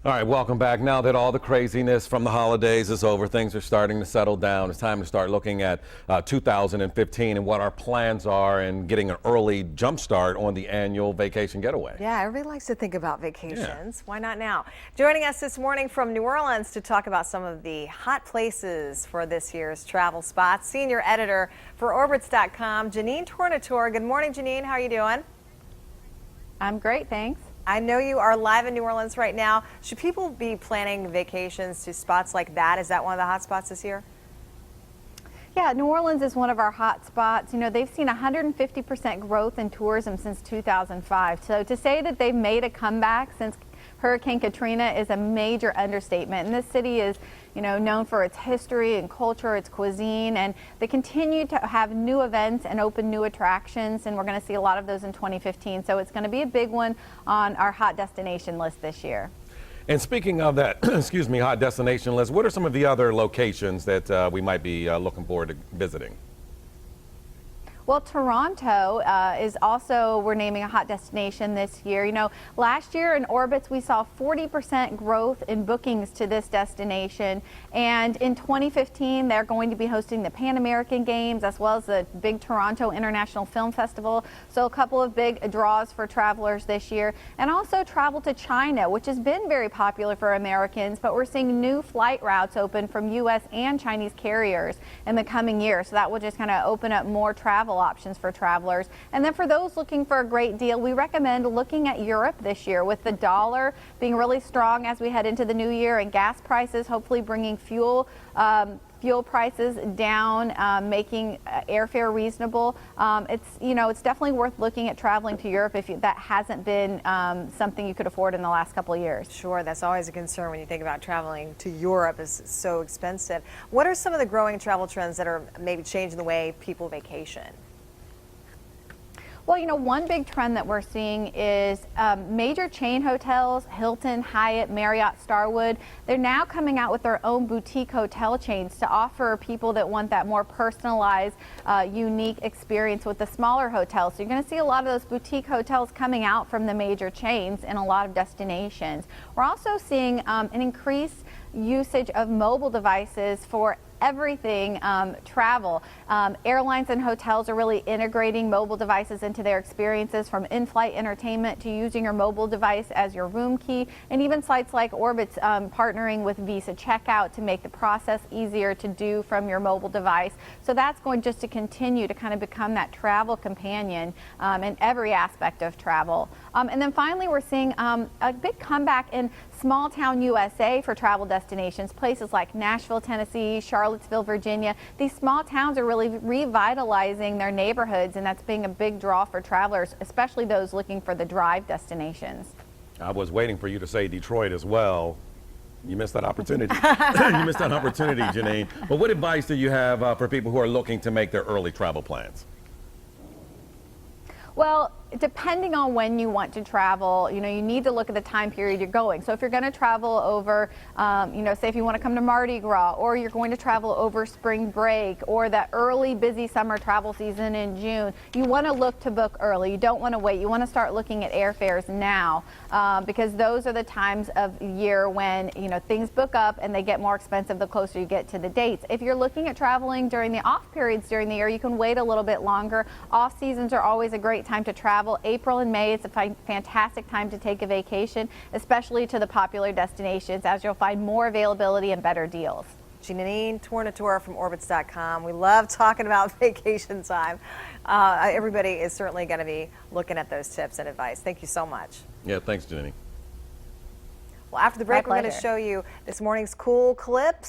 All right, welcome back. Now that all the craziness from the holidays is over, things are starting to settle down. It's time to start looking at 2015 and what our plans are and getting an early jump start on the annual vacation getaway. Yeah, everybody likes to think about vacations. Yeah. Why not now? Joining us this morning from New Orleans to talk about some of the hot places for this year's travel spots, senior editor for Orbitz.com, Janine Tornatore. Good morning, Janine. How are you doing? I'm great, thanks. I know you are live in New Orleans right now. Should people be planning vacations to spots like that? Is that one of the hot spots this year? Yeah, New Orleans is one of our hot spots. You know, they've seen 150% growth in tourism since 2005. So to say that they've made a comeback since Hurricane Katrina is a major understatement. And this city is, you know, known for its history and culture, its cuisine, and they continue to have new events and open new attractions, and we're going to see a lot of those in 2015. So it's going to be a big one on our hot destination list this year. And speaking of that, excuse me, hot destination list, what are some of the other locations that we might be looking forward to visiting? Well, Toronto is also, we're naming a hot destination this year. You know, last year in Orbitz, we saw 40% growth in bookings to this destination. And in 2015, they're going to be hosting the Pan American Games as well as the big Toronto International Film Festival. So a couple of big draws for travelers this year. And also travel to China, which has been very popular for Americans, but we're seeing new flight routes open from U.S. and Chinese carriers in the coming year. So that will just kind of open up more travel options for travelers. And then for those looking for a great deal, we recommend looking at Europe this year, with the dollar being really strong as we head into the new year and gas prices hopefully bringing fuel prices down, making airfare reasonable. It's definitely worth looking at traveling to Europe if that hasn't been something you could afford in the last couple of years. Sure, that's always a concern when you think about traveling to Europe. It's so expensive. What are some of the growing travel trends that are maybe changing the way people vacation? Well, you know, one big trend that we're seeing is major chain hotels, Hilton, Hyatt, Marriott, Starwood, they're now coming out with their own boutique hotel chains to offer people that want that more personalized, unique experience with the smaller hotels. So you're going to see a lot of those boutique hotels coming out from the major chains in a lot of destinations. We're also seeing an increased usage of mobile devices for everything travel. Airlines and hotels are really integrating mobile devices into their experiences, from in-flight entertainment to using your mobile device as your room key, and even sites like Orbitz partnering with Visa Checkout to make the process easier to do from your mobile device. So that's going just to continue to kind of become that travel companion in every aspect of travel. And then finally, we're seeing a big comeback in small town USA for travel destinations, places like Nashville, Tennessee, Charlottesville, Virginia. These small towns are really revitalizing their neighborhoods, and that's being a big draw for travelers, especially those looking for the drive destinations. I was waiting for you to say Detroit as well. You missed that opportunity. You missed that opportunity, Janine. But what advice do you have for people who are looking to make their early travel plans? Well, depending on when you want to travel, you know, you need to look at the time period you're going. So if you're going to travel over, say if you want to come to Mardi Gras, or you're going to travel over spring break, or that early busy summer travel season in June, you want to look to book early. You don't want to wait. You want to start looking at airfares now, because those are the times of year when, you know, things book up and they get more expensive the closer you get to the dates. If you're looking at traveling during the off periods during the year, you can wait a little bit longer. Off seasons are always a great time to travel. April and May, it's a fantastic time to take a vacation, especially to the popular destinations, as you'll find more availability and better deals. Janine Tornatore from Orbitz.com. We love talking about vacation time. Everybody is certainly going to be looking at those tips and advice. Thank you so much. Yeah, thanks, Janine. Well, after the break, we're going to show you this morning's cool clips.